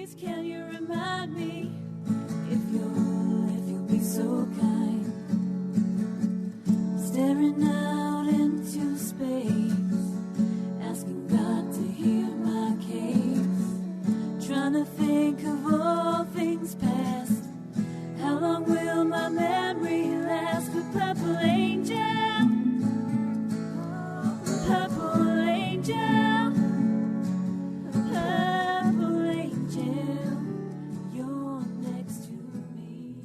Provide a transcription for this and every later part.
Please, can you remind me if you'll be so kind, staring out into space, asking God to hear my case, trying to think of all things past. How long will my memory last? With purple angel, purple angel, purple angel, you're next to me.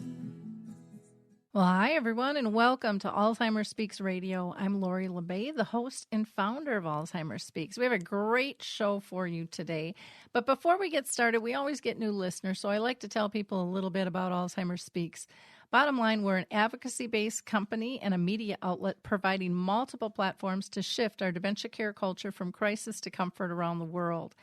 Well, hi, everyone, and welcome to Alzheimer's Speaks Radio. I'm Lori LeBay, the host and founder of Alzheimer's Speaks. We have a great show for you today. But before we get started, we always get new listeners, so I like to tell people a little bit about Alzheimer's Speaks. Bottom line, we're an advocacy-based company and a media outlet providing multiple platforms to shift our dementia care culture from crisis to comfort around the world.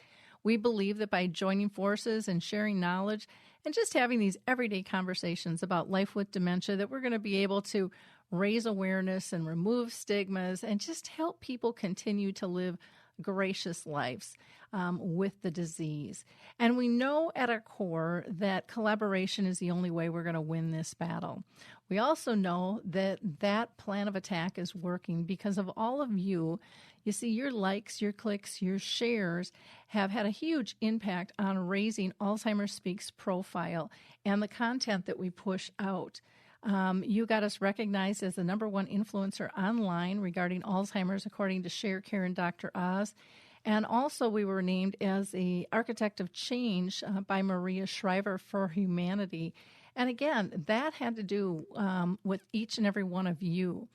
We believe that by joining forces and sharing knowledge and just having these everyday conversations about life with dementia, that we're going to be able to raise awareness and remove stigmas and just help people continue to live gracious lives with the disease. And we know at our core that collaboration is the only way we're going to win this battle. We also know that that plan of attack is working because of all of you. You see, your likes, your clicks, your shares have had a huge impact on raising Alzheimer's Speaks profile and the content that we push out. You got us recognized as the #1 influencer online regarding Alzheimer's, according to ShareCare and Dr. Oz. And also we were named as the Architect of Change by Maria Shriver for Humanity. And again, that had to do with each and every one of you.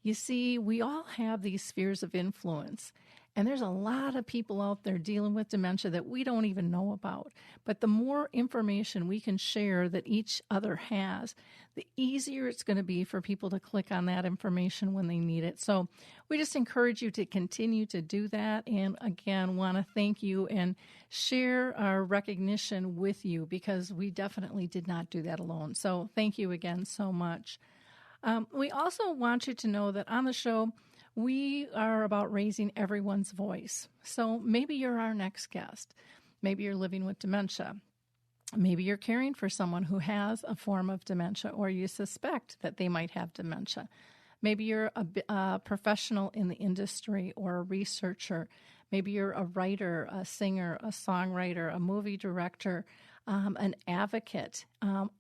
You see, we all have these spheres of influence, and there's a lot of people out there dealing with dementia that we don't even know about. But the more information we can share that each other has, the easier it's going to be for people to click on that information when they need it. So we just encourage you to continue to do that. And again, want to thank you and share our recognition with you because we definitely did not do that alone. So thank you again so much. We also want you to know that on the show, we are about raising everyone's voice. So maybe you're our next guest. Maybe you're living with dementia. Maybe you're caring for someone who has a form of dementia or you suspect that they might have dementia. Maybe you're a professional in the industry or a researcher. Maybe you're a writer, a singer, a songwriter, a movie director, an advocate.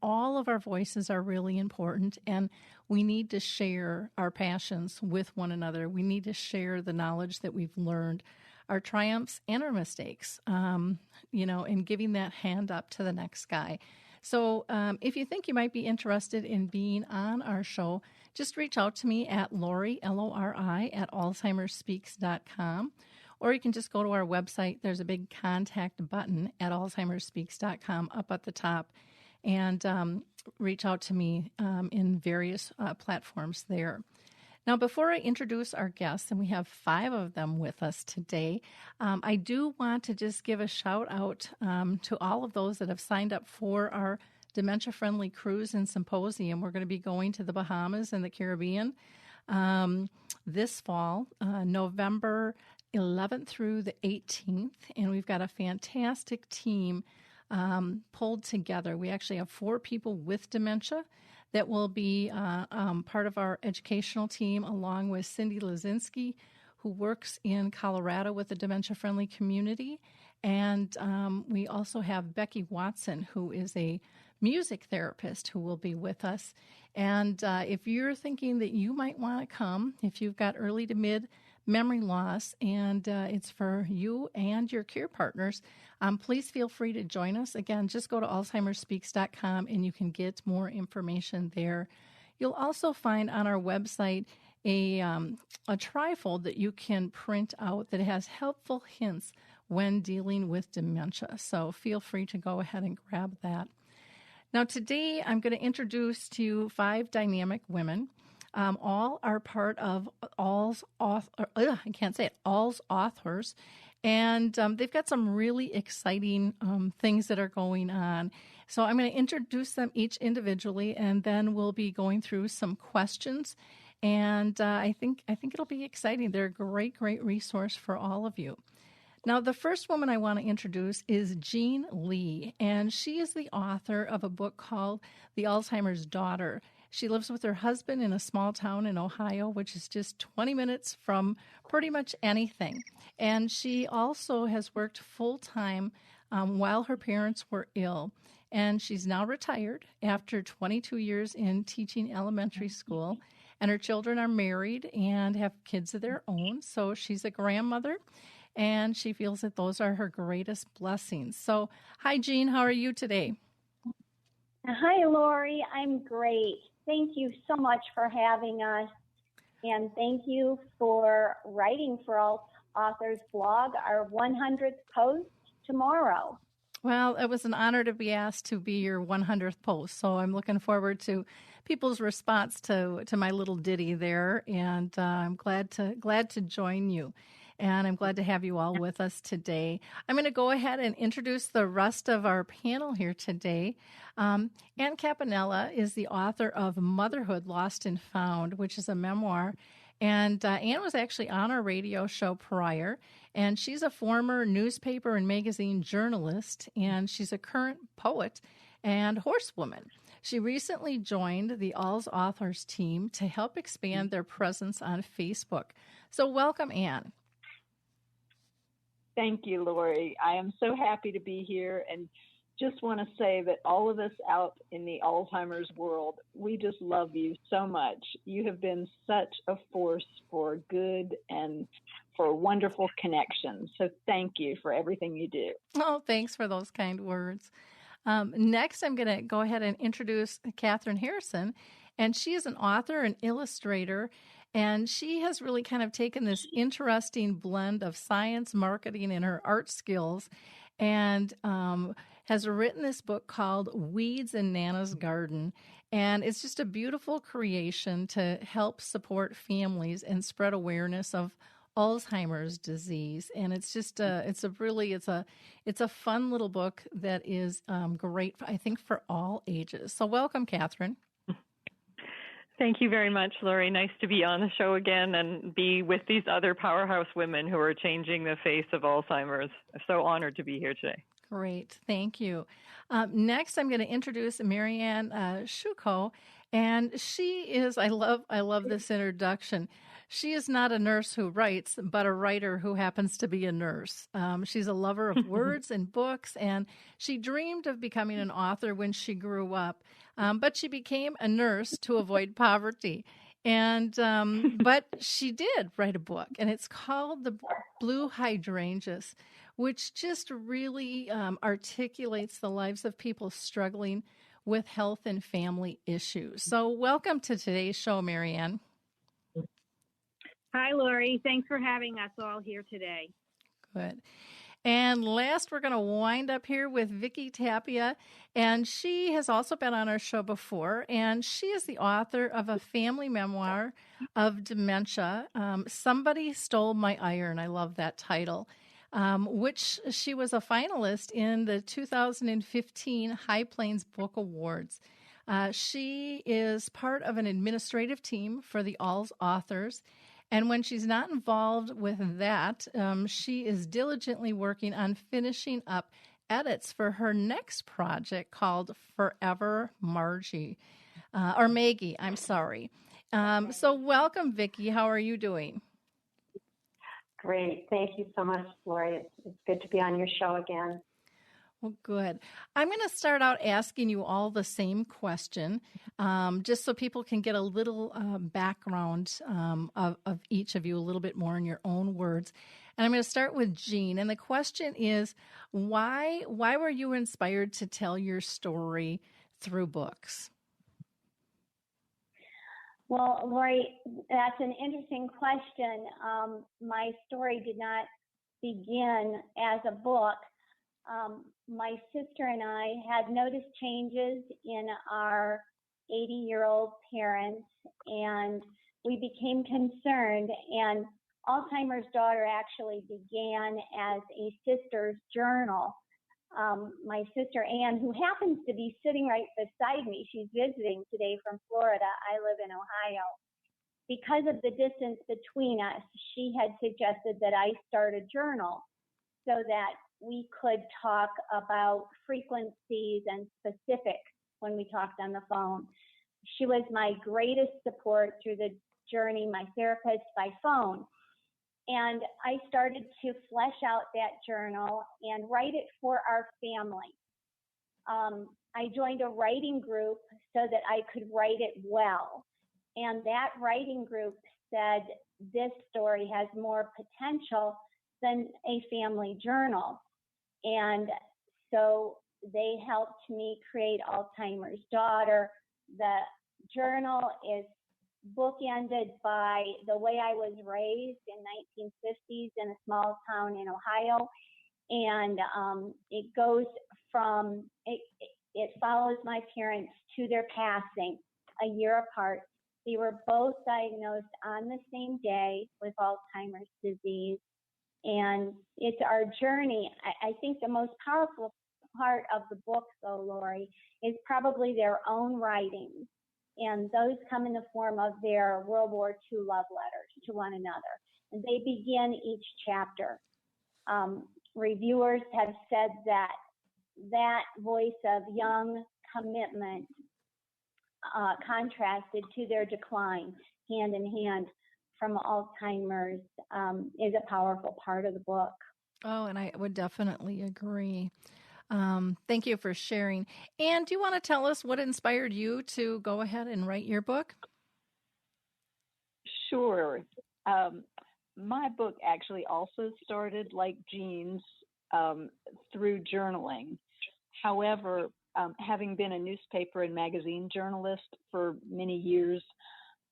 All of our voices are really important, and we need to share our passions with one another. We need to share the knowledge that we've learned, our triumphs and our mistakes, and giving that hand up to the next guy. So if you think you might be interested in being on our show, just reach out to me at Lori, Lori, at alzheimersspeaks.com. Or you can just go to our website. There's a big contact button at alzheimersspeaks.com up at the top and reach out to me in various platforms there. Now, before I introduce our guests, and we have 5 of them with us today, I do want to just give a shout out to all of those that have signed up for our dementia-friendly cruise and symposium. We're going to be going to the Bahamas and the Caribbean this fall, November 11th through the 18th, and we've got a fantastic team pulled together. We actually have 4 people with dementia that will be part of our educational team, along with Cindy Lazinski, who works in Colorado with the dementia-friendly community. And we also have Becky Watson, who is a music therapist who will be with us. And if you're thinking that you might want to come, if you've got early to mid memory loss, and it's for you and your care partners, please feel free to join us. Again, just go to alzheimersspeaks.com and you can get more information there. You'll also find on our website a trifold that you can print out that has helpful hints when dealing with dementia. So feel free to go ahead and grab that. Now, today I'm going to introduce to you 5 dynamic women. All are part of Alz Authors, and they've got some really exciting things that are going on. So I'm going to introduce them each individually, and then we'll be going through some questions. And I think it'll be exciting. They're a great resource for all of you. Now, the first woman I want to introduce is Jean Lee, and she is the author of a book called The Alzheimer's Daughter. She lives with her husband in a small town in Ohio, which is just 20 minutes from pretty much anything. And she also has worked full-time while her parents were ill. And she's now retired after 22 years in teaching elementary school. And her children are married and have kids of their own. So she's a grandmother, and she feels that those are her greatest blessings. So, hi, Jean. How are you today? Hi, Lori. I'm great. Thank you so much for having us. And thank you for writing for Alz Authors blog, our 100th post tomorrow. Well, it was an honor to be asked to be your 100th post. So I'm looking forward to people's response to my little ditty there. And I'm glad to join you. And I'm glad to have you all with us today. I'm going to go ahead and introduce the rest of our panel here today. Anne Campanella is the author of Motherhood, Lost and Found, which is a memoir. And Anne was actually on our radio show prior, and she's a former newspaper and magazine journalist, and she's a current poet and horsewoman. She recently joined the Alz Authors team to help expand their presence on Facebook. So welcome, Anne. Thank you, Lori. I am so happy to be here, and just want to say that all of us out in the Alzheimer's world, we just love you so much. You have been such a force for good and for wonderful connections. So thank you for everything you do. Oh, thanks for those kind words. Next, I'm going to go ahead and introduce Kathryn Harrison, and she is an author and illustrator. And she has really kind of taken this interesting blend of science, marketing, and her art skills, and has written this book called Weeds in Nana's Garden. And it's just a beautiful creation to help support families and spread awareness of Alzheimer's disease. And it's just it's a fun little book that is great, I think, for all ages. So welcome, Kathryn. Thank you very much, Lori. Nice to be on the show again and be with these other powerhouse women who are changing the face of Alzheimer's. I'm so honored to be here today. Great. Thank you. Next, I'm going to introduce Marianne Sciucco, and she is, I love this introduction. She is not a nurse who writes, but a writer who happens to be a nurse. She's a lover of words and books, and she dreamed of becoming an author when she grew up, but she became a nurse to avoid poverty. And but she did write a book, and it's called The Blue Hydrangeas, which just really articulates the lives of people struggling with health and family issues. So welcome to today's show, Marianne. Hi, Lori. Thanks for having us all here today. Good. And last, we're going to wind up here with Vicki Tapia, and she has also been on our show before, and she is the author of a family memoir of dementia, Somebody Stole My Iron. I love that title, which she was a finalist in the 2015 High Plains Book Awards. She is part of an administrative team for the Alz Authors. And when she's not involved with that, she is diligently working on finishing up edits for her next project called Forever Margie, or Maggie, I'm sorry. So welcome, Vicki. How are you doing? Great. Thank you so much, Lori. It's good to be on your show again. Well, good. I'm going to start out asking you all the same question, just so people can get a little background of each of you a little bit more in your own words. And I'm going to start with Jean. And the question is, why were you inspired to tell your story through books? Well, Lori, that's an interesting question. My story did not begin as a book. My sister and I had noticed changes in our 80-year-old parents, and we became concerned. And Alzheimer's Daughter actually began as a sister's journal. My sister Anne, who happens to be sitting right beside me, she's visiting today from Florida. I live in Ohio. Because of the distance between us, she had suggested that I start a journal. so that we could talk about frequencies and specifics when we talked on the phone. She was my greatest support through the journey, my therapist by phone. And I started to flesh out that journal and write it for our family. I joined a writing group so that I could write it well. And that writing group said this story has more potential than a family journal. And so they helped me create Alzheimer's Daughter. The journal is bookended by the way I was raised in 1950s in a small town in Ohio. And it goes from, it follows my parents to their passing a year apart. They were both diagnosed on the same day with Alzheimer's disease. And it's our journey. I think the most powerful part of the book, though, Lori, is probably their own writings. And those come in the form of their World War II love letters to one another. And they begin each chapter. Reviewers have said that that voice of young commitment contrasted to their decline, hand in hand from Alzheimer's, is a powerful part of the book. Oh, and I would definitely agree. Thank you for sharing. And do you want to tell us what inspired you to go ahead and write your book? Sure. My book actually also started like Jean's through journaling. However, having been a newspaper and magazine journalist for many years,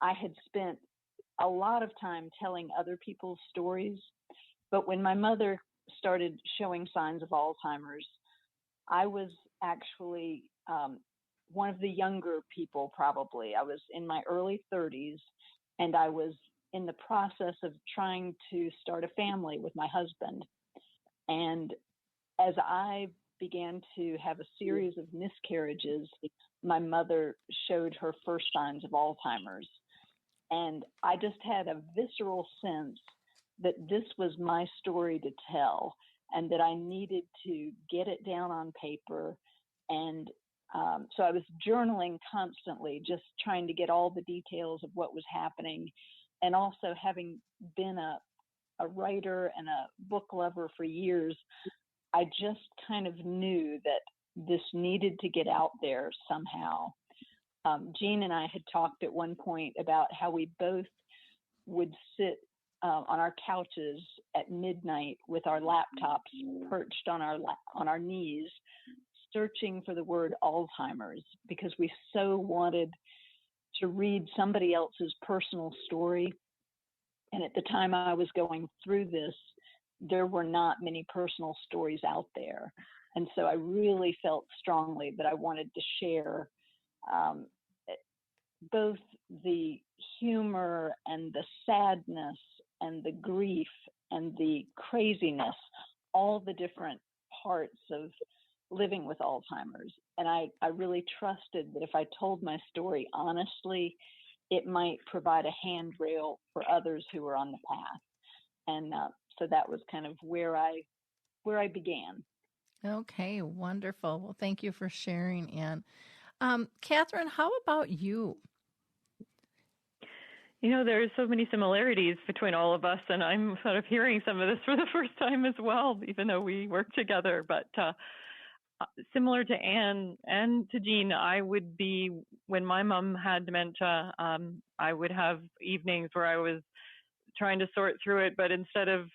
I had spent a lot of time telling other people's stories. But when my mother started showing signs of Alzheimer's, I was actually one of the younger people, probably. I was in my early 30s, and I was in the process of trying to start a family with my husband. And as I began to have a series of miscarriages, my mother showed her first signs of Alzheimer's. And I just had a visceral sense that this was my story to tell, and that I needed to get it down on paper. And so I was journaling constantly, just trying to get all the details of what was happening. And also, having been a writer and a book lover for years, I just kind of knew that this needed to get out there somehow. Jean and I had talked at one point about how we both would sit on our couches at midnight with our laptops perched on our knees, searching for the word Alzheimer's, because we so wanted to read somebody else's personal story. And at the time I was going through this, there were not many personal stories out there. And so I really felt strongly that I wanted to share both the humor and the sadness and the grief and the craziness, all the different parts of living with Alzheimer's. And I really trusted that if I told my story honestly, it might provide a handrail for others who were on the path. And so that was kind of where I began. Okay, wonderful. Well, thank you for sharing, Anne. Kathryn, how about you? You know, there's so many similarities between all of us, and I'm sort of hearing some of this for the first time as well, even though we work together. But similar to Anne and to Jean, I would be, when my mom had dementia, I would have evenings where I was trying to sort through it, but instead of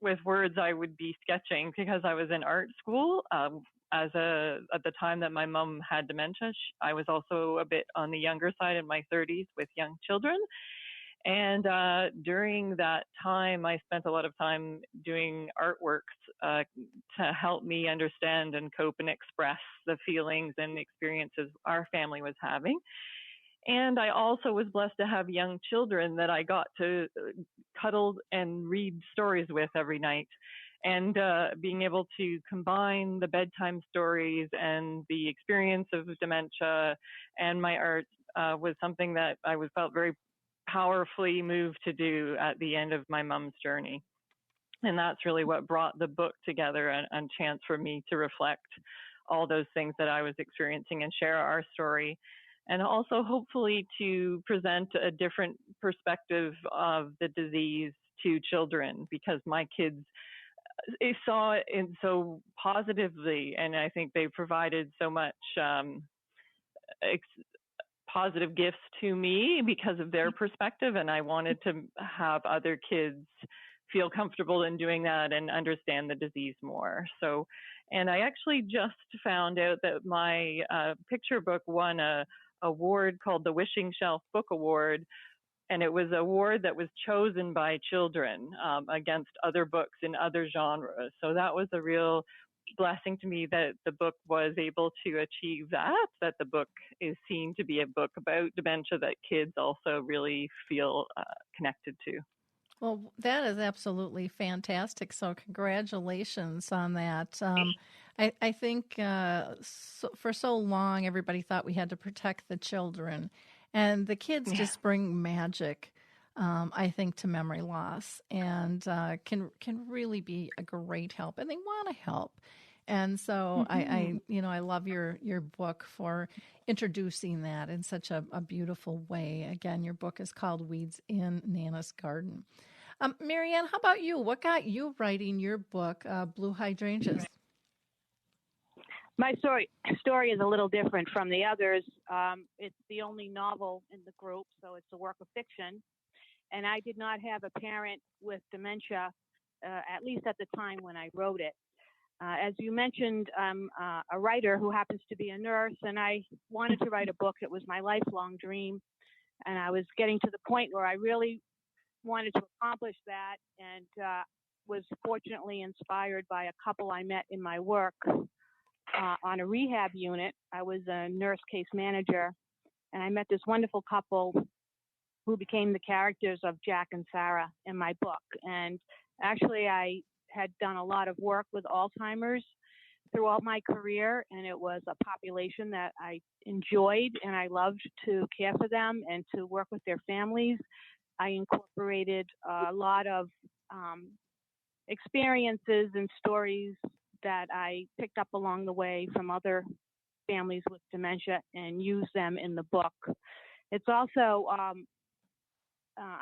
with words, I would be sketching, because I was in art school. At the time that my mom had dementia, I was also a bit on the younger side, in my 30s, with young children. And during that time, I spent a lot of time doing artworks to help me understand and cope and express the feelings and experiences our family was having. And I also was blessed to have young children that I got to cuddle and read stories with every night. And being able to combine the bedtime stories and the experience of dementia and my art was something that I felt very powerfully moved to do at the end of my mom's journey. And that's really what brought the book together, and chance for me to reflect all those things that I was experiencing and share our story. And also hopefully to present a different perspective of the disease to children, because my kids saw it in so positively, and I think they provided so much positive gifts to me because of their perspective, and I wanted to have other kids feel comfortable in doing that and understand the disease more. So, and I actually just found out that my picture book won a award called the Wishing Shelf Book Award, and it was an award that was chosen by children against other books in other genres. So that was a real blessing to me that the book was able to achieve that the book is seen to be a book about dementia that kids also really feel connected to. Well, that is absolutely fantastic. So congratulations on that. I think for so long, everybody thought we had to protect the children. And the kids just bring magic, I think, to memory loss, and can really be a great help. And they want to help. And so I love your book for introducing that in such a beautiful way. Again, your book is called Weeds in Nana's Garden. Marianne, how about you? What got you writing your book, Blue Hydrangeas? My story is a little different from the others. It's the only novel in the group, so it's a work of fiction. And I did not have a parent with dementia, at least at the time when I wrote it. As you mentioned, I'm a writer who happens to be a nurse, and I wanted to write a book. It was my lifelong dream, and I was getting to the point where I really wanted to accomplish that, and was fortunately inspired by a couple I met in my work on a rehab unit. I was a nurse case manager, and I met this wonderful couple who became the characters of Jack and Sarah in my book. And actually, I had done a lot of work with Alzheimer's throughout my career, and it was a population that I enjoyed, and I loved to care for them and to work with their families. I incorporated a lot of experiences and stories that I picked up along the way from other families with dementia and used them in the book. It's also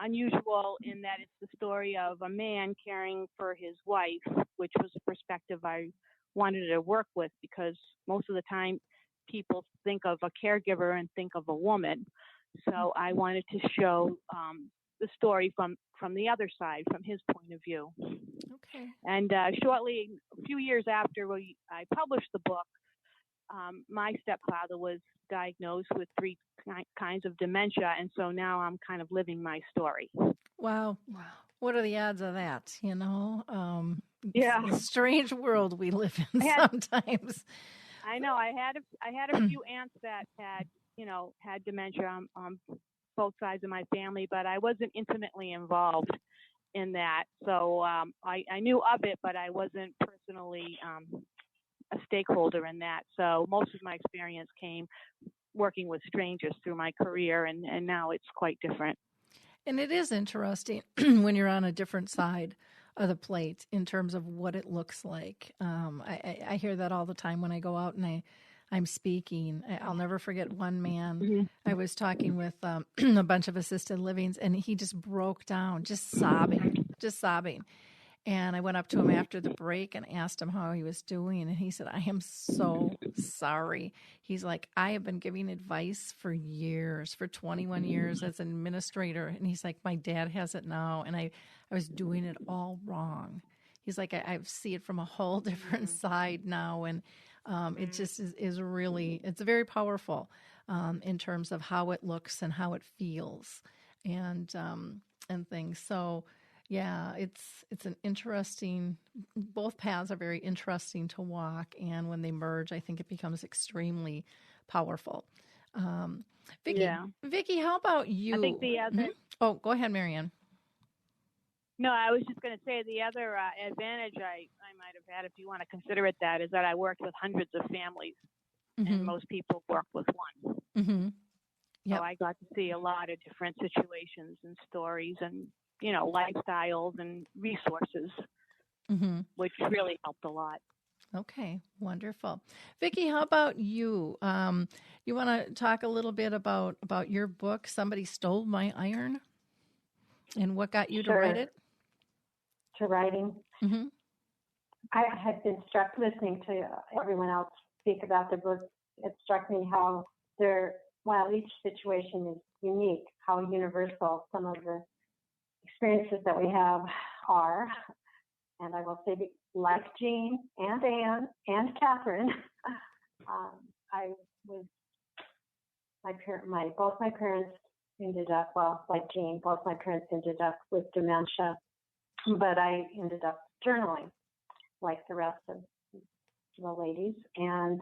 unusual in that it's the story of a man caring for his wife, which was a perspective I wanted to work with, because most of the time people think of a caregiver and think of a woman. So I wanted to show the story from the other side, from his point of view. Okay. And shortly, a few years after I published the book, my stepfather was diagnosed with 3 kinds of dementia, and so now I'm kind of living my story. Wow. What are the odds of that, Yeah. It's a strange world we live in sometimes. I know. I had a few aunts that had dementia on both sides of my family, but I wasn't intimately involved in that. So I knew of it, but I wasn't personally a stakeholder in that. So most of my experience came working with strangers through my career, and now it's quite different. And it is interesting when you're on a different side of the plate in terms of what it looks like. I hear that all the time when I go out and I'm speaking. I'll never forget one man. Mm-hmm. I was talking with a bunch of assisted livings, and he just broke down, just sobbing. And I went up to him after the break and asked him how he was doing. And he said, I am so sorry. He's like, I have been giving advice for years, for 21 years as an administrator. And he's like, my dad has it now, and I was doing it all wrong. He's like, I see it from a whole different side now. And it just is really, it's very powerful in terms of how it looks and how it feels and things. So, yeah, it's an interesting, both paths are very interesting to walk. And when they merge, I think it becomes extremely powerful. Vicki, how about you? I think the other... Mm-hmm. Oh, go ahead, Marianne. No, I was just going to say the other advantage I might have had, if you want to consider it that, is that I worked with hundreds of families, and most people work with one. Mm-hmm. Yep. So I got to see a lot of different situations and stories and, lifestyles and resources. Mm-hmm. which really helped a lot. Okay, wonderful. Vicki, how about you? You want to talk a little bit about your book, Somebody Stole My Iron, and what got you to write it? To writing. Mm-hmm. I had been struck listening to everyone else speak about the book. It struck me how while each situation is unique, how universal some of the experiences that we have are. And I will say, like Jean and Anne and Kathryn, both my parents ended up, like Jean, both my parents ended up with dementia, but I ended up journaling like the rest of the ladies. And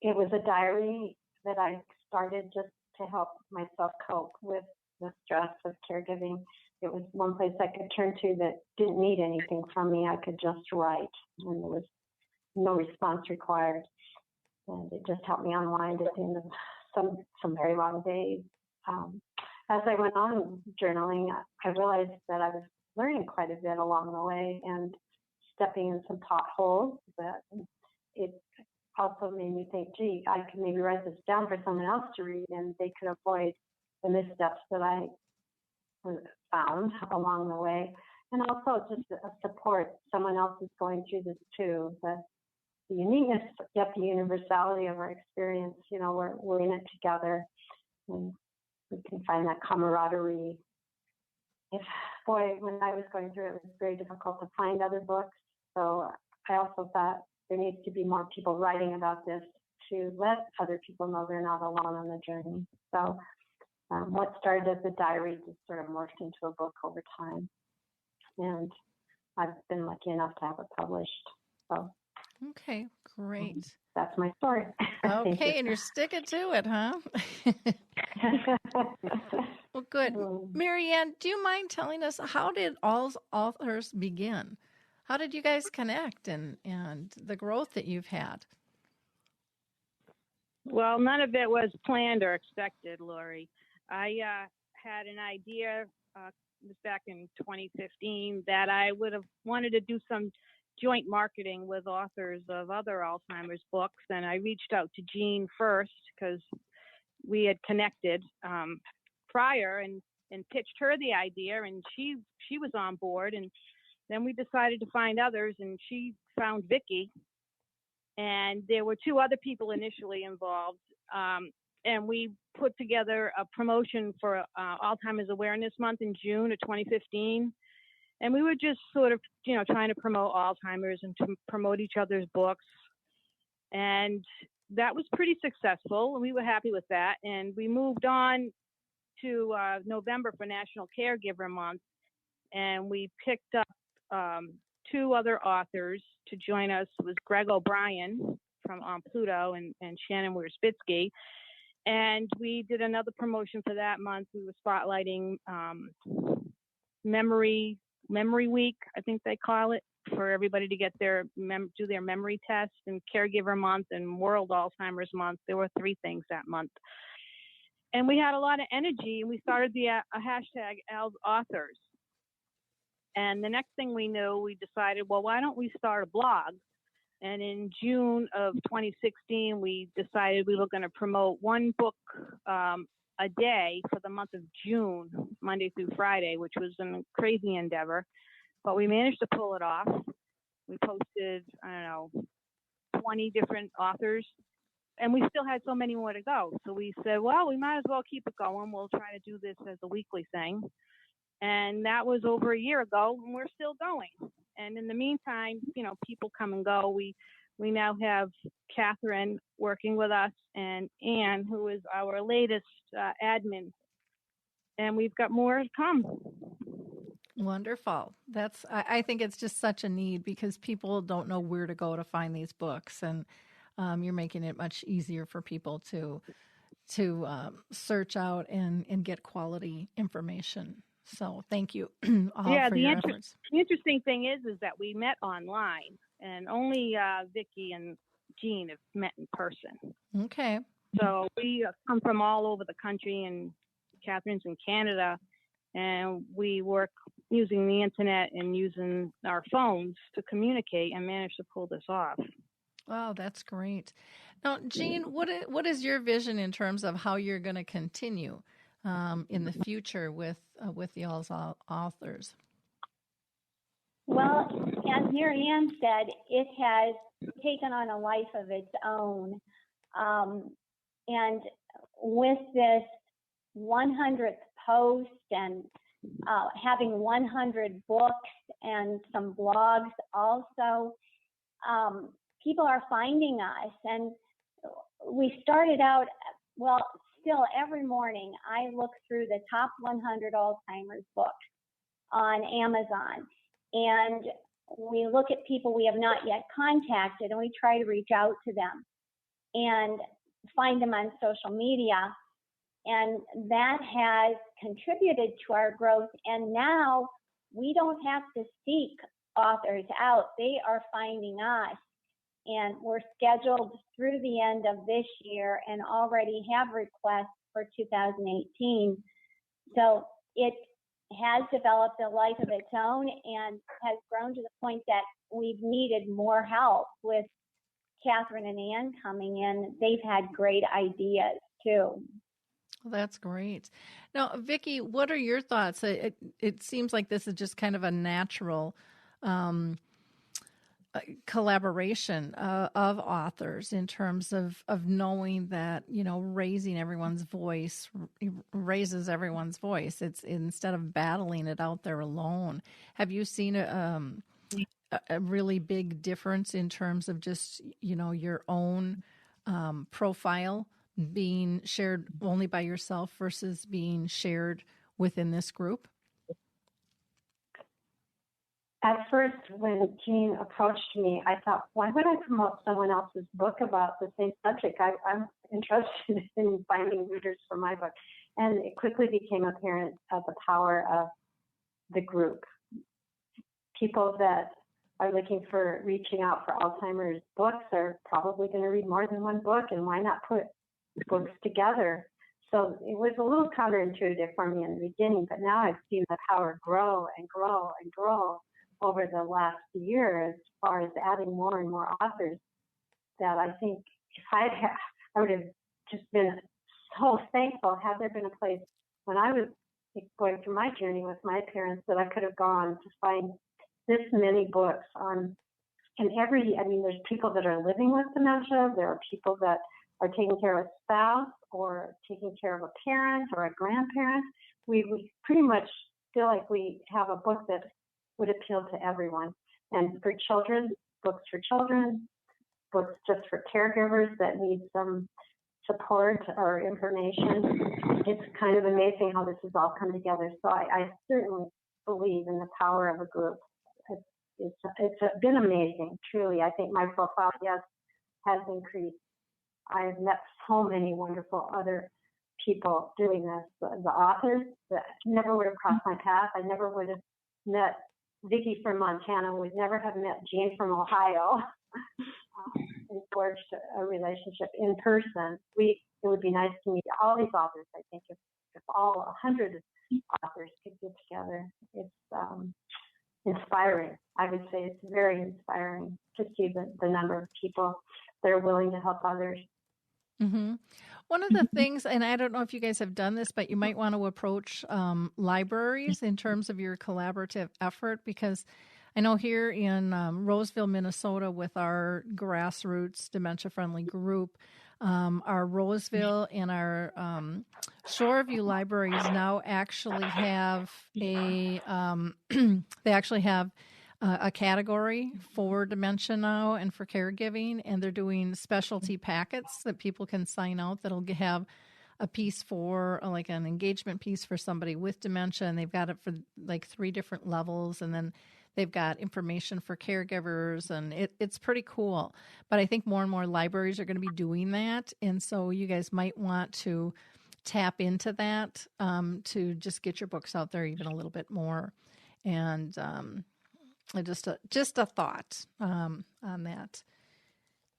it was a diary that I started just to help myself cope with the stress of caregiving. It was one place I could turn to that didn't need anything from me. I could just write, and there was no response required. And it just helped me unwind at the end of some very long days. As I went on journaling, I realized that I was learning quite a bit along the way and stepping in some potholes. That it also made me think, gee, I could maybe write this down for someone else to read, and they could avoid the missteps that I found along the way. And also just a support. Someone else is going through this too. The uniqueness, yet the universality of our experience. We're in it together, and we can find that camaraderie. When I was going through it, it was very difficult to find other books. So I also thought there needs to be more people writing about this to let other people know they're not alone on the journey. So what started as a diary just sort of morphed into a book over time. And I've been lucky enough to have it published. So okay, great. That's my story. Okay, and you're sticking to it, huh? Well, good. Marianne, do you mind telling us, how did Alz Authors begin? How did you guys connect and the growth that you've had? Well, none of it was planned or expected, Lori. I had an idea back in 2015 that I would have wanted to do some joint marketing with authors of other Alzheimer's books, and I reached out to Jean first because we had connected prior and pitched her the idea, and she was on board. And then we decided to find others, and she found Vicki, and there were two other people initially involved. And we put together a promotion for Alzheimer's Awareness Month in June of 2015. And we were just sort of, trying to promote Alzheimer's and to promote each other's books. And that was pretty successful, and we were happy with that. And we moved on to November for National Caregiver Month, and we picked up two other authors to join us. It was Greg O'Brien from On Pluto and Shannon Wierzbicki. And we did another promotion for that month. We were spotlighting Memory Week, I think they call it, for everybody to get do their memory test, and Caregiver Month and World Alzheimer's Month. There were three things that month. And we had a lot of energy, and we started a hashtag Alz Authors. And the next thing we knew, we decided, well, why don't we start a blog? And in June of 2016, we decided we were going to promote one book a day for the month of June, Monday through Friday, which was a crazy endeavor. But we managed to pull it off. We posted, 20 different authors, and we still had so many more to go. So we said, well, we might as well keep it going. We'll try to do this as a weekly thing. And that was over a year ago, and we're still going. And in the meantime, people come and go. We now have Kathryn working with us, and Anne, who is our latest admin. And we've got more to come. Wonderful. I think it's just such a need, because people don't know where to go to find these books, and you're making it much easier for people to search out and get quality information. So thank you all for your efforts. The interesting thing is that we met online, and only Vicki and Jean have met in person. Okay. So we come from all over the country, and Kathryn's in Canada, and we work using the internet and using our phones to communicate and manage to pull this off. Wow, that's great. Now, Jean, what is your vision in terms of how you're going to continue in the future with the Alz Authors? Well, as Marianne said, it has taken on a life of its own. And with this 100th post and having 100 books and some blogs also, people are finding us. And we started out, well, still every morning I look through the top 100 Alzheimer's books on Amazon. And we look at people we have not yet contacted, and we try to reach out to them and find them on social media. And that has contributed to our growth. And now we don't have to seek authors out. They are finding us. And we're scheduled through the end of this year and already have requests for 2018. So it has developed a life of its own and has grown to the point that we've needed more help with Kathryn and Anne coming in. They've had great ideas too. Well, that's great. Now, Vicki, what are your thoughts? It seems like this is just kind of a natural collaboration of authors in terms of knowing that, raising everyone's voice raises everyone's voice. It's instead of battling it out there alone. Have you seen a really big difference in terms of just, your own profile being shared only by yourself versus being shared within this group? At first, when Jean approached me, I thought, why would I promote someone else's book about the same subject? I'm interested in finding readers for my book. And it quickly became apparent the power of the group. People that are looking for reaching out for Alzheimer's books are probably going to read more than one book, and why not put books together? So it was a little counterintuitive for me in the beginning, but now I've seen the power grow and grow and grow over the last year as far as adding more and more authors, that I think if I would have just been so thankful had there been a place when I was going through my journey with my parents that I could have gone to find this many books on, and there's people that are living with dementia, there are people that are taking care of a spouse or taking care of a parent or a grandparent. We pretty much feel like we have a book that would appeal to everyone. And for children, books for children, books just for caregivers that need some support or information. It's kind of amazing how this has all come together. So I certainly believe in the power of a group. It's been amazing, truly. I think my profile, yes, has increased. I've met so many wonderful other people doing this. The authors that never would have crossed my path. I never would have met Vicki from Montana, would never have met Jean from Ohio and forged a relationship in person. It would be nice to meet all these authors. I think if all 100 authors could get together, it's inspiring. I would say it's very inspiring to see the number of people that are willing to help others. Mm-hmm. One of the things, and I don't know if you guys have done this, but you might want to approach libraries in terms of your collaborative effort, because I know here in Roseville, Minnesota, with our grassroots dementia-friendly group, our Roseville and our Shoreview libraries now actually have a category for dementia now and for caregiving, and they're doing specialty packets that people can sign out that'll have a piece for like an engagement piece for somebody with dementia, and they've got it for like 3 different levels, and then they've got information for caregivers, and it's pretty cool. But I think more and more libraries are going to be doing that, and so you guys might want to tap into that to just get your books out there even a little bit more. And just a thought on that.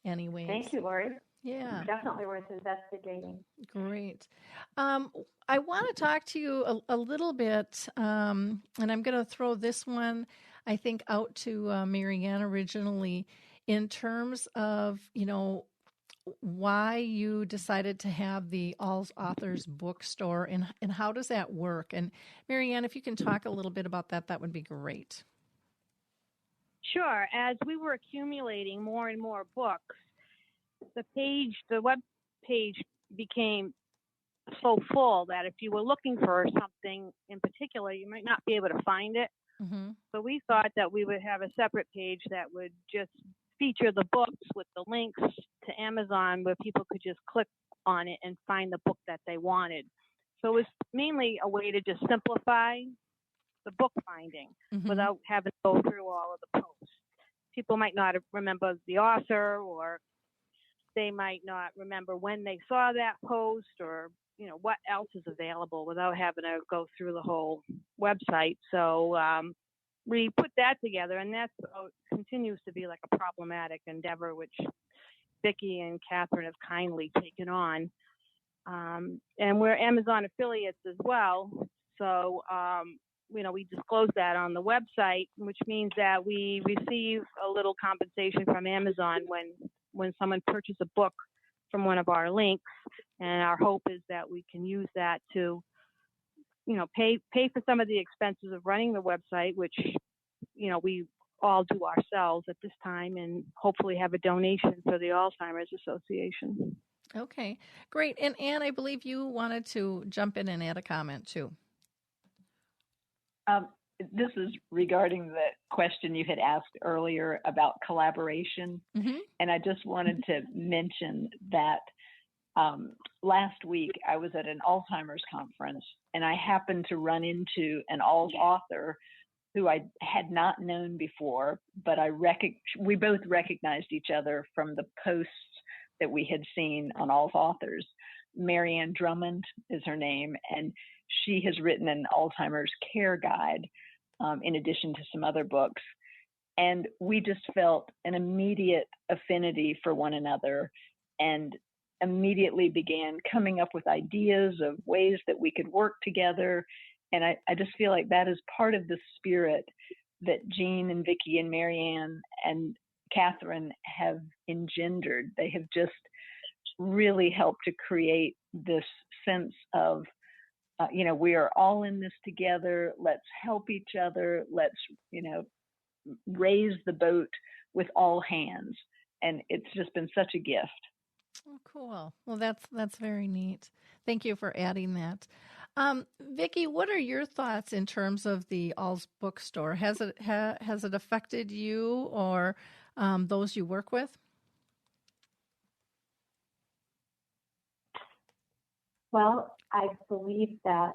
Anyway. Thank you, Lori. Yeah. Definitely worth investigating. Great. I want to talk to you a little bit, and I'm going to throw this one, I think, out to Marianne originally in terms of, why you decided to have the Alz Authors bookstore and how does that work? And Marianne, if you can talk a little bit about that, that would be great. Sure. As we were accumulating more and more books, the web page became so full that if you were looking for something in particular, you might not be able to find it. Mm-hmm. So we thought that we would have a separate page that would just feature the books with the links to Amazon where people could just click on it and find the book that they wanted. So it was mainly a way to just simplify the book finding without having to go through all of the posts. People might not remember the author, or they might not remember when they saw that post, or what else is available without having to go through the whole website. So we put that together, and that continues to be like a problematic endeavor, which Vicki and Kathryn have kindly taken on. And we're Amazon affiliates as well. So, we disclose that on the website, which means that we receive a little compensation from Amazon when someone purchases a book from one of our links. And our hope is that we can use that to, pay for some of the expenses of running the website, which, we all do ourselves at this time, and hopefully have a donation for the Alzheimer's Association. Okay, great. And Anne, I believe you wanted to jump in and add a comment too. This is regarding the question you had asked earlier about collaboration. And I just wanted to mention that last week I was at an Alzheimer's conference, and I happened to run into an Alz author who I had not known before, but we both recognized each other from the posts that we had seen on Alz Authors. Marianne Drummond is her name, and she has written an Alzheimer's care guide in addition to some other books. And we just felt an immediate affinity for one another and immediately began coming up with ideas of ways that we could work together. And I just feel like that is part of the spirit that Jean and Vicki and Marianne and Kathryn have engendered. They have just really helped to create this sense of, we are all in this together. Let's help each other. Let's, raise the boat with all hands. And it's just been such a gift. Oh, cool. Well, that's very neat. Thank you for adding that. Vicki, what are your thoughts in terms of the Alz bookstore? Has it affected you or those you work with? Well, I believe that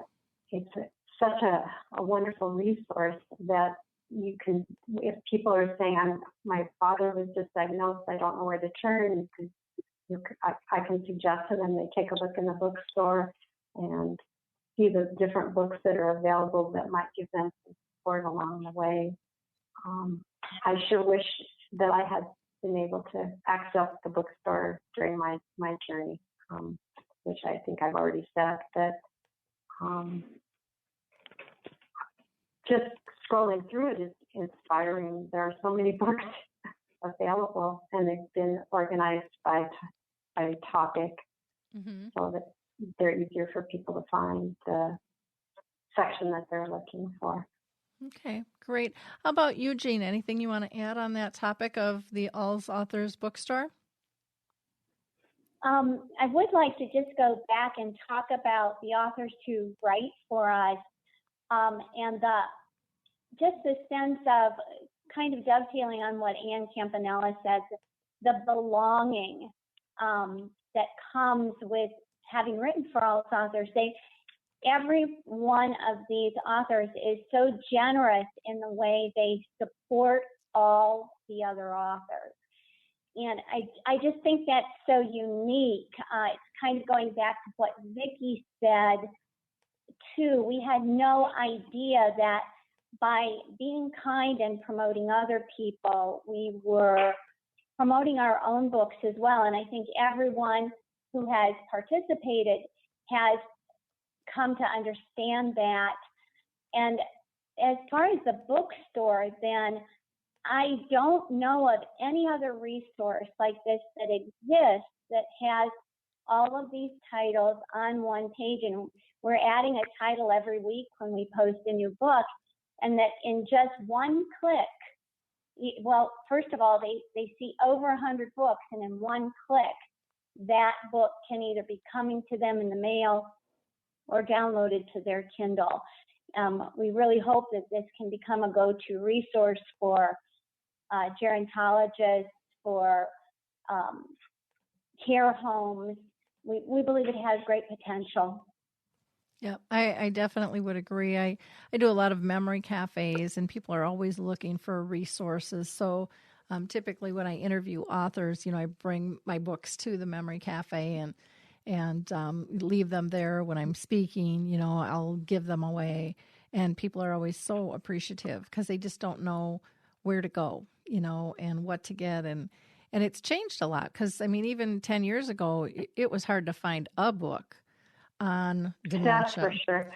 it's such a wonderful resource that you can, if people are saying, my father was just diagnosed, I don't know where to turn, I can suggest to them they take a look in the bookstore and see the different books that are available that might give them some support along the way. I sure wish that I had been able to access the bookstore during my journey, which I think I've already said, that just scrolling through it is inspiring. There are so many books available, and they've been organized by topic, so that they're easier for people to find the section that they're looking for. Okay, great. How about you, Jean? Anything you want to add on that topic of the Alz Authors bookstore? I would like to just go back and talk about the authors who write for us, and just the sense of kind of dovetailing on what Anne Campanella says, the belonging that comes with having written for Alz Authors. Every one of these authors is so generous in the way they support all the other authors. And I just think that's so unique. It's kind of going back to what Vicki said, too. We had no idea that by being kind and promoting other people, we were promoting our own books as well. And I think everyone who has participated has come to understand that. And as far as the bookstore, then I don't know of any other resource like this that exists that has all of these titles on one page. And we're adding a title every week when we post a new book. And that in just one click, well, first of all, they see over 100 books, and in one click, that book can either be coming to them in the mail or downloaded to their Kindle. We really hope that this can become a go-to resource for gerontologists, for care homes. We believe it has great potential. Yeah, I definitely would agree. I do a lot of memory cafes, and people are always looking for resources. So typically when I interview authors, I bring my books to the memory cafe and leave them there when I'm speaking. I'll give them away. And people are always so appreciative because they just don't know where to go, and what to get. And it's changed a lot because, even 10 years ago, it was hard to find a book on dementia. That's for sure.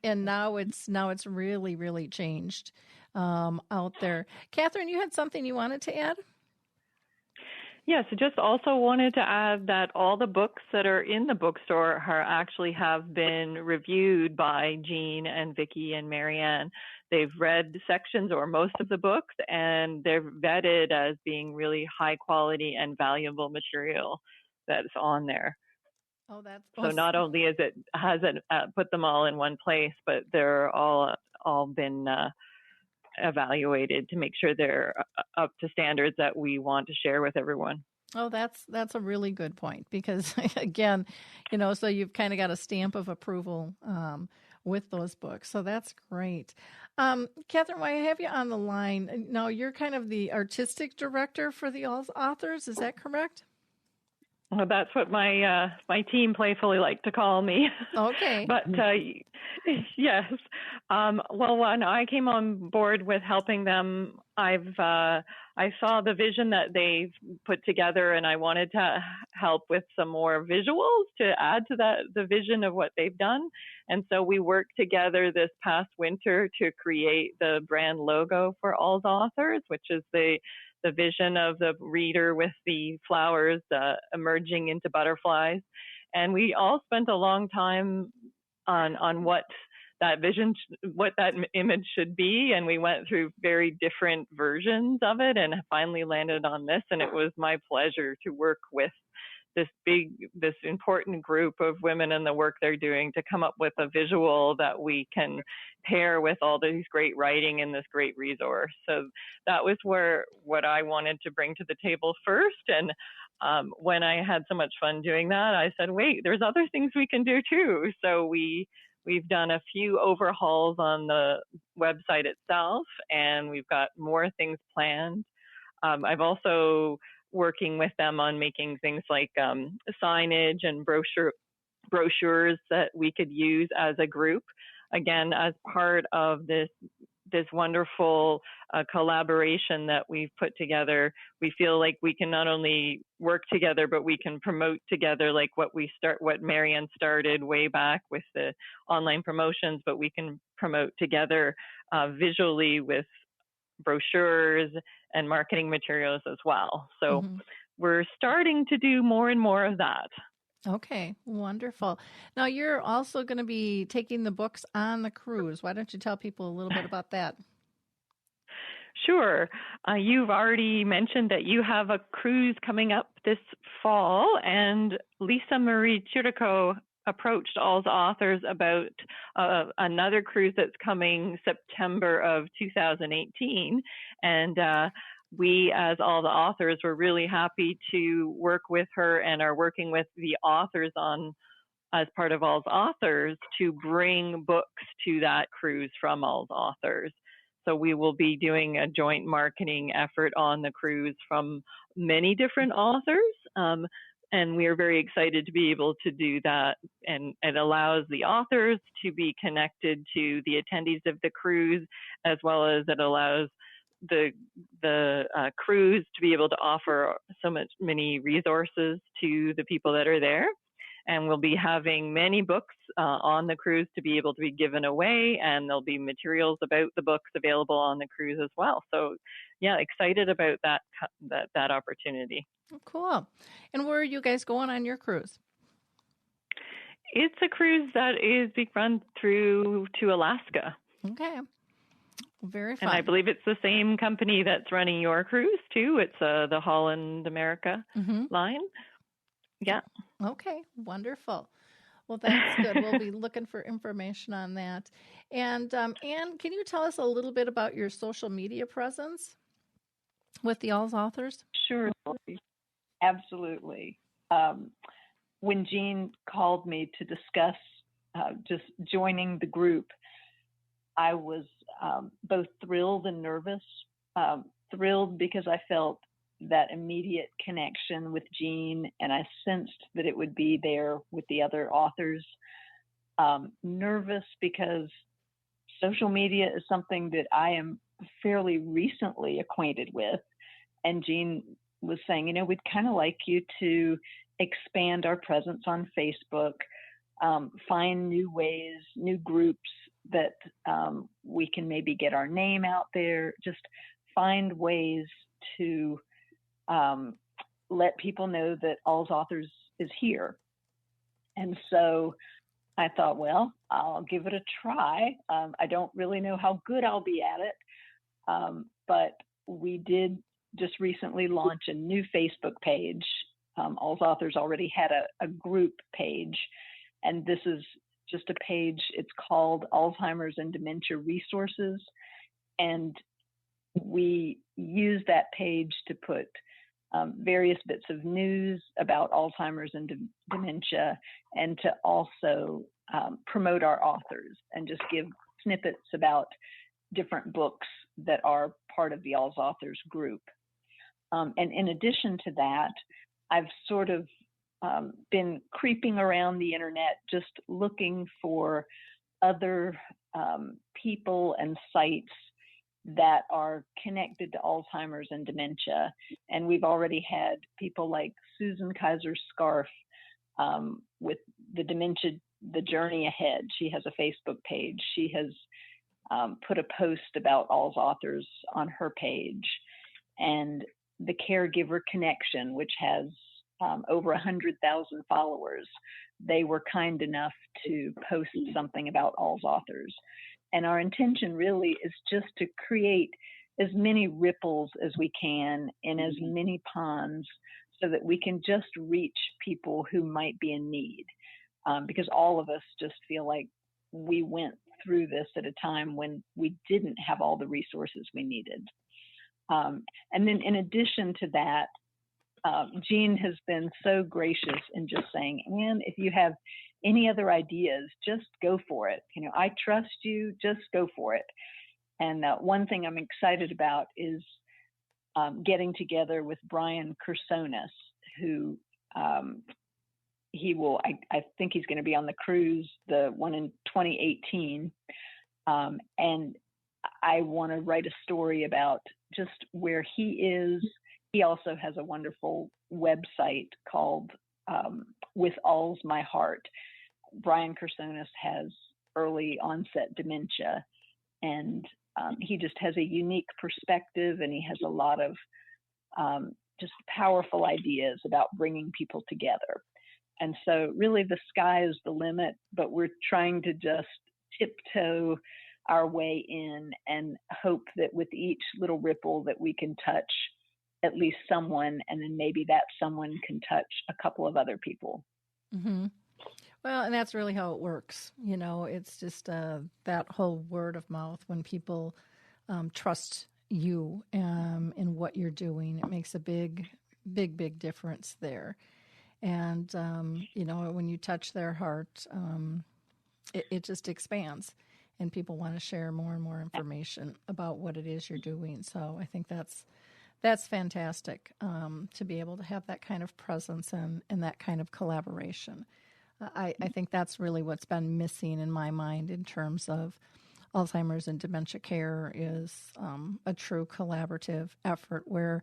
and now it's really, really changed out there. Kathryn, you had something you wanted to add? Yes, just also wanted to add that all the books that are in the bookstore actually have been reviewed by Jean and Vicki and Marianne. They've read sections or most of the books, and they're vetted as being really high quality and valuable material that's on there. Oh, that's so. Not only is it hasn't put them all in one place, but they're all been evaluated to make sure they're up to standards that we want to share with everyone. Oh, that's a really good point because, again, so you've kind of got a stamp of approval with those books. So that's great. Kathryn, while I have you on the line, now you're kind of the artistic director for the Alz Authors. Is that correct? Well, that's what my team playfully like to call me. Okay. But yes. Well, when I came on board with helping them, I saw the vision that they've put together, and I wanted to help with some more visuals to add to the vision of what they've done. And so we worked together this past winter to create the brand logo for Alz Authors, which is the vision of the reader with the flowers emerging into butterflies. And we all spent a long time on what that vision, what that image should be. And we went through very different versions of it and finally landed on this. And it was my pleasure to work with this important group of women and the work they're doing to come up with a visual that we can pair with all these great writing in this great resource. So that was what I wanted to bring to the table first. And when I had so much fun doing that, I said, wait, there's other things we can do too. So we've done a few overhauls on the website itself, and we've got more things planned. I've also working with them on making things like signage and brochures that we could use as a group. Again, as part of this wonderful collaboration that we've put together, we feel like we can not only work together, but we can promote together, like what Marianne started way back with the online promotions, but we can promote together visually with brochures and marketing materials as well. So we're starting to do more and more of that. Okay, wonderful. Now you're also going to be taking the books on the cruise. Why don't you tell people a little bit about that? Sure. You've already mentioned that you have a cruise coming up this fall, and Lisa Marie Sciucco approached Alz Authors about another cruise that's coming September of 2018. And we, as Alz Authors, were really happy to work with her and are working with the authors as part of Alz Authors to bring books to that cruise from Alz Authors. So we will be doing a joint marketing effort on the cruise from many different authors. And we are very excited to be able to do that. And it allows the authors to be connected to the attendees of the cruise, as well as it allows the cruise to be able to offer many resources to the people that are there. And we'll be having many books on the cruise to be able to be given away, and there'll be materials about the books available on the cruise as well. So, yeah, excited about that opportunity. Oh, cool. And where are you guys going on your cruise? It's a cruise that is being run through to Alaska. Okay. Very fun. And I believe it's the same company that's running your cruise, too. It's the Holland America line. Yeah. Okay, wonderful. Well, that's good. We'll be looking for information on that. And Anne, can you tell us a little bit about your social media presence with the Alz Authors? Sure, absolutely. When Jean called me to discuss just joining the group, I was both thrilled and nervous. Thrilled because I felt that immediate connection with Jean, and I sensed that it would be there with the other authors. Nervous because social media is something that I am fairly recently acquainted with, and Jean was saying, you know, we'd kind of like you to expand our presence on Facebook, find new ways, new groups that we can maybe get our name out there, just find ways to let people know that Alz Authors is here. And so I thought, well, I'll give it a try. I don't really know how good I'll be at it, but we did just recently launch a new Facebook page. Alz Authors already had a group page, and this is just a page. It's called Alzheimer's and Dementia Resources, and we use that page to put various bits of news about Alzheimer's and dementia, and to also promote our authors and just give snippets about different books that are part of the Alz Authors group. And in addition to that, I've sort of been creeping around the internet just looking for other people and sites that are connected to Alzheimer's and dementia. And we've already had people like Susan Kaiser-Scarf with the Dementia, The Journey Ahead. She has a Facebook page. She has put a post about Alz Authors on her page. And the Caregiver Connection, which has over 100,000 followers, they were kind enough to post something about Alz Authors. And our intention really is just to create as many ripples as we can in as many ponds so that we can just reach people who might be in need. Because all of us just feel like we went through this at a time when we didn't have all the resources we needed. And then in addition to that, Jean has been so gracious in just saying, Anne, if you have any other ideas, just go for it. You know, I trust you, just go for it. And one thing I'm excited about is getting together with Brian Kersonis, who I think he's going to be on the cruise, the one in 2018. And I want to write a story about just where he is. He also has a wonderful website called With Alz My Heart. Brian Kersonis has early onset dementia, and he just has a unique perspective, and he has a lot of just powerful ideas about bringing people together. And so really the sky is the limit, but we're trying to just tiptoe our way in and hope that with each little ripple that we can touch at least someone, and then maybe that someone can touch a couple of other people. Mm-hmm. Well, and that's really how it works. You know, it's just that whole word of mouth when people trust you in what you're doing. It makes a big difference there. And, you know, when you touch their heart, it just expands, and people want to share more and more information about what it is you're doing. So I think that's fantastic to be able to have that kind of presence and that kind of collaboration. I think that's really what's been missing in my mind in terms of Alzheimer's and dementia care is a true collaborative effort where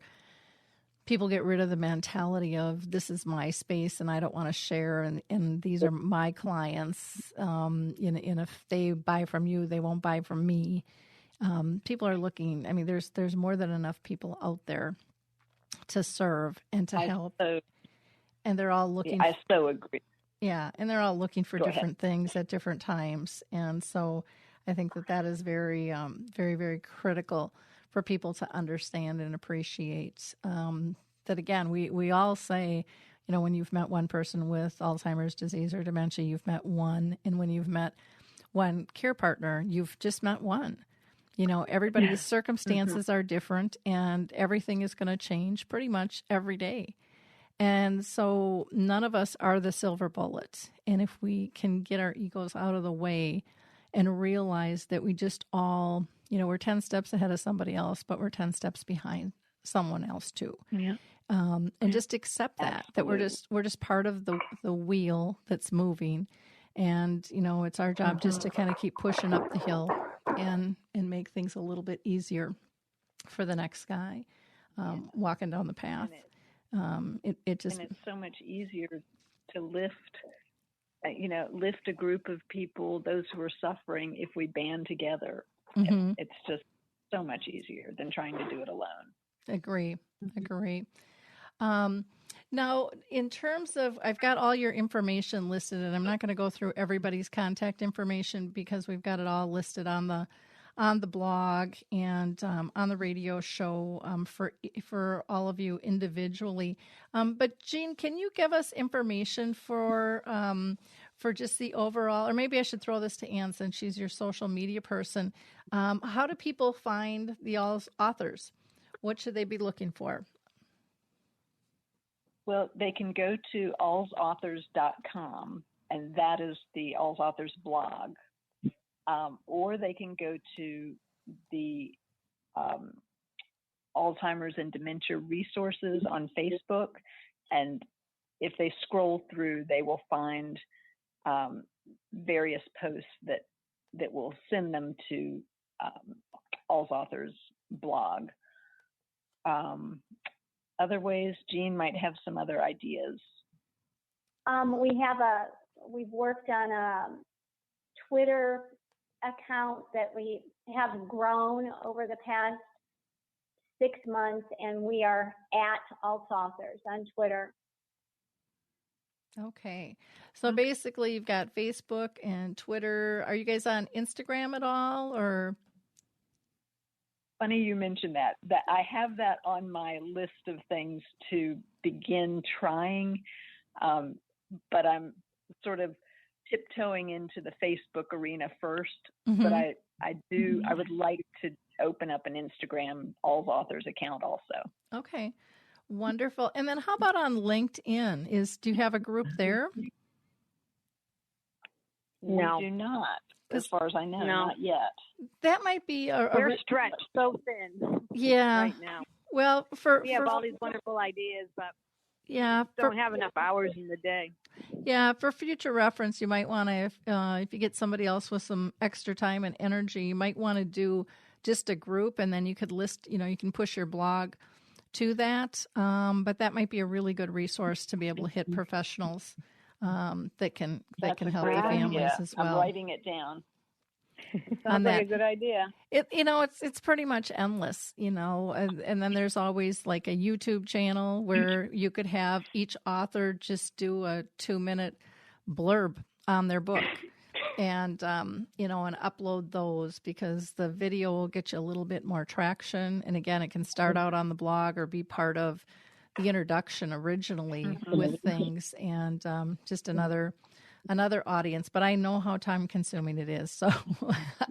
people get rid of the mentality of this is my space and I don't want to share, and these are my clients. And if they buy from you, they won't buy from me. People are looking. I mean, there's more than enough people out there to serve and to help, and they're all looking. I so agree. Yeah, and they're all looking for different things at different times, and so I think that is very, very, very critical for people to understand and appreciate. That again, we all say, when you've met one person with Alzheimer's disease or dementia, you've met one, and when you've met one care partner, you've just met one. Everybody's circumstances are different, and everything is going to change pretty much every day. And so none of us are the silver bullet. And if we can get our egos out of the way and realize that we just all, we're 10 steps ahead of somebody else, but we're 10 steps behind someone else too. Yeah. And just accept that we're just part of the wheel that's moving. And, it's our job just to kind of keep pushing up the hill and make things a little bit easier for the next guy walking down the path. It's so much easier to lift a group of people, those who are suffering, if we band together. Mm-hmm. It's just so much easier than trying to do it alone. Agree. Now, in terms of, I've got all your information listed, and I'm not going to go through everybody's contact information because we've got it all listed on the blog and on the radio show for all of you individually. But Jean, can you give us information for just the overall, or maybe I should throw this to Ann since she's your social media person. How do people find the Alz Authors? What should they be looking for? Well, they can go to alzauthors.com, and that is the Alz Authors blog. Or they can go to the Alzheimer's and Dementia resources on Facebook, and if they scroll through, they will find various posts that will send them to Alz Authors blog. Other ways, Jean might have some other ideas. We've worked on a Twitter account that we have grown over the past 6 months, and we are at Alz Authors on Twitter. Okay. So basically you've got Facebook and Twitter. Are you guys on Instagram at all, or? Funny you mentioned that I have that on my list of things to begin trying, but I'm sort of tiptoeing into the Facebook arena first. Mm-hmm. But I would like to open up an Instagram Alz Authors account also. Okay, wonderful. And then how about on LinkedIn? Do you have a group there? No. We do not. As far as I know, not yet. That might be we're stretched so thin. Yeah. Right now. Well, we have all these wonderful ideas, but yeah, don't have enough hours in the day. Yeah, for future reference, you might want to, if you get somebody else with some extra time and energy, you might want to do just a group, and then you could list, you can push your blog to that. But that might be a really good resource to be able to hit professionals that can help the families as well. I'm writing it down. Sounds like a good idea. It's pretty much endless, and then there's always like a YouTube channel where you could have each author just do a 2-minute blurb on their book and, and upload those, because the video will get you a little bit more traction. And again, it can start out on the blog or be part of the introduction originally with things, and just another audience. But I know how time consuming it is, so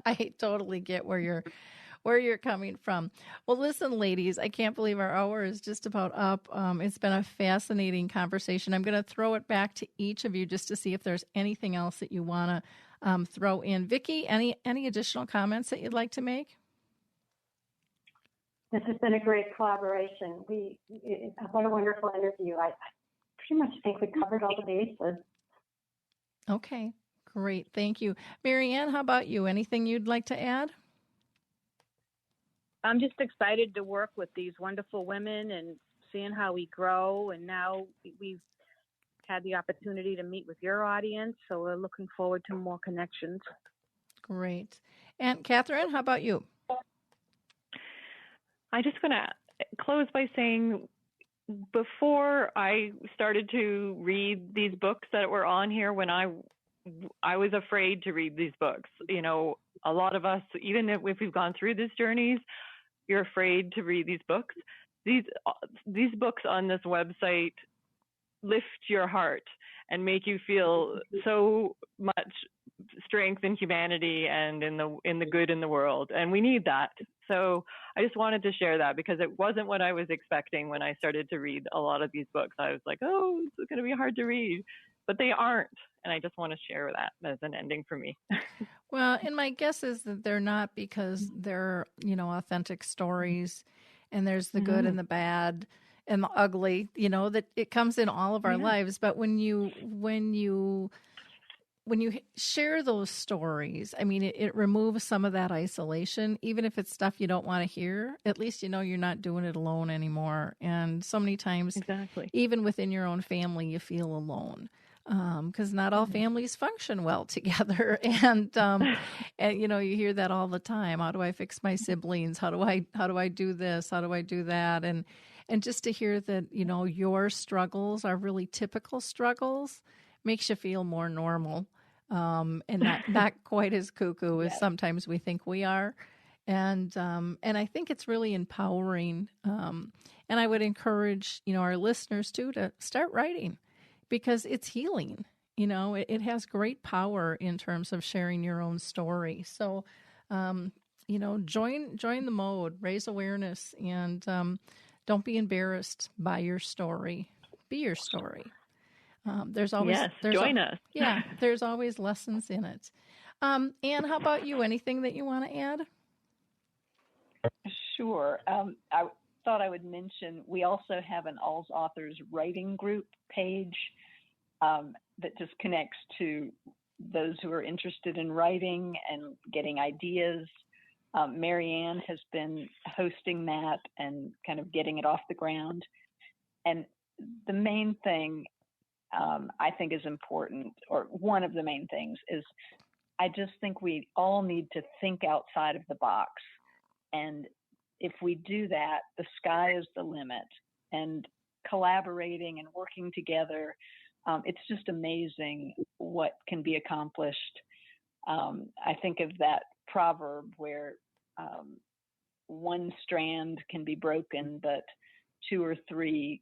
I totally get where you're coming from. Well, listen, ladies, I can't believe our hour is just about up. It's been a fascinating conversation. I'm going to throw it back to each of you just to see if there's anything else that you want to throw in. Vicki, any additional comments that you'd like to make? This has been a great collaboration. What a wonderful interview. I pretty much think we covered all the bases. Okay, Great. Thank you. Marianne, how about you? Anything you'd like to add? I'm just excited to work with these wonderful women and seeing how we grow. And now we've had the opportunity to meet with your audience, so we're looking forward to more connections. Great. And Kathryn, how about you? I just want to close by saying, before I started to read these books that were on here, when I was afraid to read these books. You know, a lot of us, even if we've gone through these journeys, you're afraid to read these books. These books on this website lift your heart and make you feel so much strength and humanity and in the good in the world, and we need that. So I just wanted to share that, because it wasn't what I was expecting when I started to read a lot of these books. I was like, oh, it's going to be hard to read, but they aren't, and I just want to share that as an ending for me. Well, and my guess is that they're not, because they're, authentic stories, and there's the good and the bad and the ugly, that it comes in all of our lives. But when you share those stories, I mean, it removes some of that isolation. Even if it's stuff you don't want to hear, at least you're not doing it alone anymore. And so many times, even within your own family, you feel alone, because not all families function well together. And you hear that all the time. How do I fix my siblings? How do I do this? How do I do that? And just to hear that, your struggles are really typical struggles makes you feel more normal. And not quite as cuckoo as sometimes we think we are. And I think it's really empowering. And I would encourage, our listeners too, to start writing, because it's healing. It has great power in terms of sharing your own story. So, join the mode, raise awareness, and don't be embarrassed by your story. Be your story. There's always join us. Yeah, there's always lessons in it. Anne, how about you? Anything that you want to add? Sure. I thought I would mention we also have an Alz Authors writing group page that just connects to those who are interested in writing and getting ideas. Marianne has been hosting that and kind of getting it off the ground. And the main thing I think is important, or one of the main things, is I just think we all need to think outside of the box. And if we do that, the sky is the limit. And collaborating and working together, it's just amazing what can be accomplished. I think of that proverb where one strand can be broken, but two or three,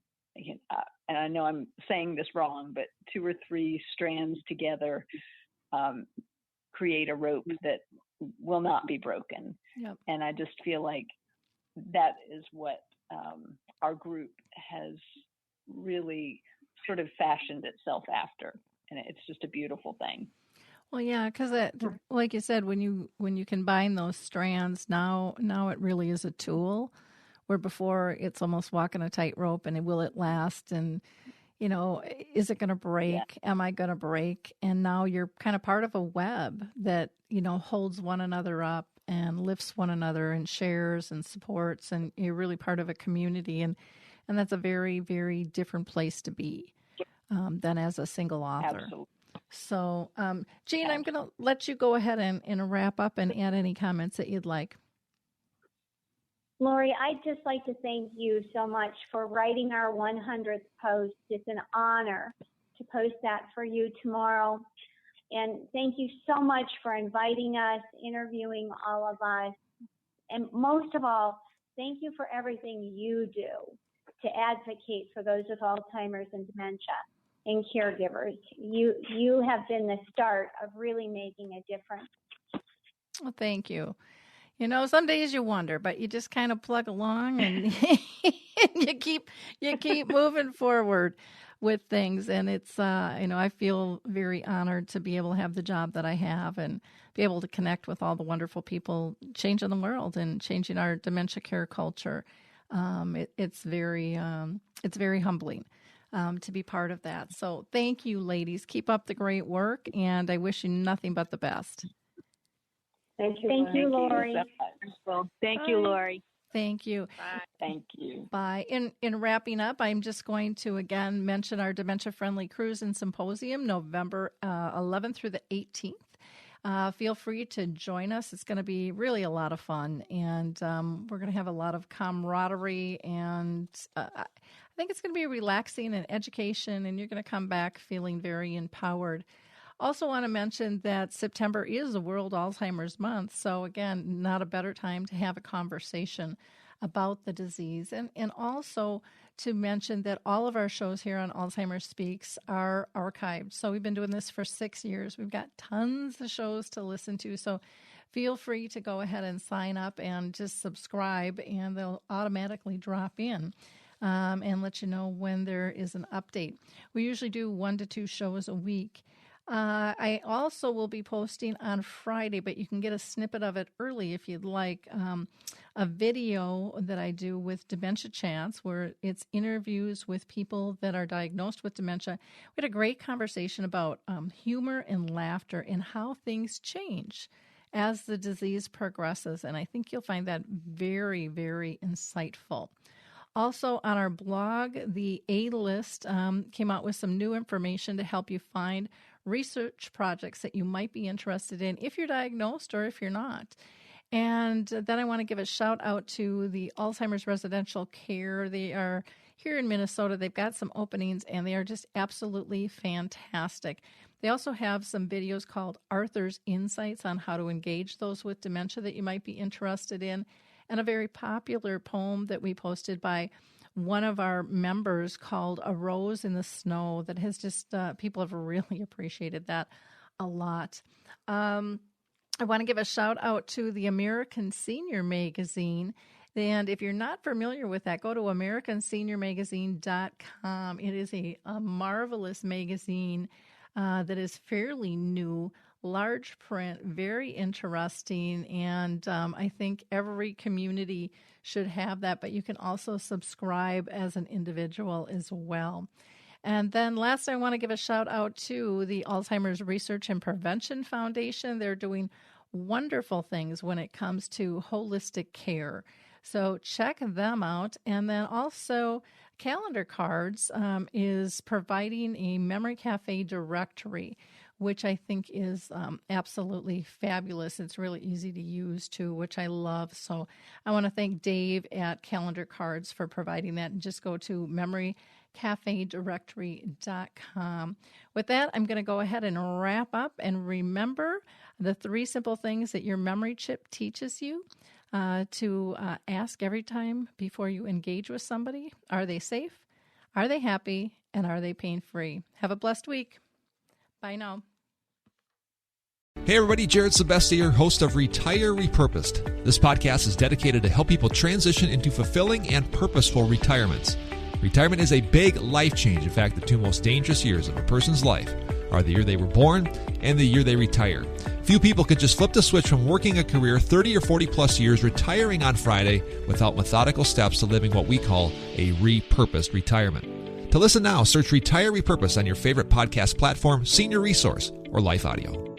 and I know I'm saying this wrong, but two or three strands together create a rope that will not be broken. Yep. And I just feel like that is what our group has really sort of fashioned itself after. And it's just a beautiful thing. Well, yeah, because like you said, when you combine those strands, now it really is a tool, where before it's almost walking a tightrope, and will it last? And, is it going to break? Yeah. Am I going to break? And now you're kind of part of a web that, holds one another up and lifts one another and shares and supports, and you're really part of a community. And that's a very, very different place to be than as a single author. Absolutely. So, Jean, I'm going to let you go ahead and wrap up and add any comments that you'd like. Lori, I'd just like to thank you so much for writing our 100th post. It's an honor to post that for you tomorrow. And thank you so much for inviting us, interviewing all of us. And most of all, thank you for everything you do to advocate for those with Alzheimer's and dementia and caregivers. You have been the start of really making a difference. Well, thank you. Some days you wonder, but you just kind of plug along and you keep moving forward with things. And it's, I feel very honored to be able to have the job that I have and be able to connect with all the wonderful people changing the world and changing our dementia care culture. It's very humbling. to be part of that. So thank you, ladies. Keep up the great work, and I wish you nothing but the best. Thank you. Thank you, Lori. Thank you, Lori. Thank you. Bye. Thank you. Bye. In wrapping up, I'm just going to again mention our Dementia-Friendly Cruise and Symposium, November 11th through the 18th. Feel free to join us. It's going to be really a lot of fun, and we're going to have a lot of camaraderie, and I think it's going to be relaxing and education, and you're going to come back feeling very empowered. Also want to mention that September is the World Alzheimer's Month, so again, not a better time to have a conversation about the disease. And also to mention that all of our shows here on Alzheimer's Speaks are archived. So we've been doing this for 6 years. We've got tons of shows to listen to, so feel free to go ahead and sign up and just subscribe, and they'll automatically drop in. And let you know when there is an update. We usually do 1 to 2 shows a week. I also will be posting on Friday, but you can get a snippet of it early if you'd like, a video that I do with Dementia Chats, where it's interviews with people that are diagnosed with dementia. We had a great conversation about humor and laughter and how things change as the disease progresses, and I think you'll find that very, very insightful. Also, on our blog, the A-List came out with some new information to help you find research projects that you might be interested in if you're diagnosed or if you're not. And then I want to give a shout out to the Alzheimer's Residential Care. They are here in Minnesota. They've got some openings, and they are just absolutely fantastic. They also have some videos called Arthur's Insights on how to engage those with dementia that you might be interested in, and a very popular poem that we posted by one of our members called A Rose in the Snow that has just, people have really appreciated that a lot. I want to give a shout out to the American Senior Magazine. And if you're not familiar with that, go to AmericanSeniorMagazine.com. It is a marvelous magazine that is fairly new, large print, very interesting, and I think every community should have that, but you can also subscribe as an individual as well. And then last, I want to give a shout out to the Alzheimer's Research and Prevention Foundation. They're doing wonderful things when it comes to holistic care. So check them out. And then also Calendar Cards is providing a Memory Cafe directory, which I think is absolutely fabulous. It's really easy to use too, which I love. So I want to thank Dave at Calendar Cards for providing that. And just go to memorycafedirectory.com. With that, I'm going to go ahead and wrap up. And remember the 3 simple things that your memory chip teaches you to ask every time before you engage with somebody. Are they safe? Are they happy? And are they pain-free? Have a blessed week. Bye now. Hey everybody, Jared Sebesti here, host of Retire Repurposed. This podcast is dedicated to help people transition into fulfilling and purposeful retirements. Retirement is a big life change. In fact, the 2 most dangerous years of a person's life are the year they were born and the year they retire. Few people could just flip the switch from working a career 30 or 40 plus years, retiring on Friday without methodical steps to living what we call a repurposed retirement. To listen now, search Retire Repurposed on your favorite podcast platform, Senior Resource, or Life Audio.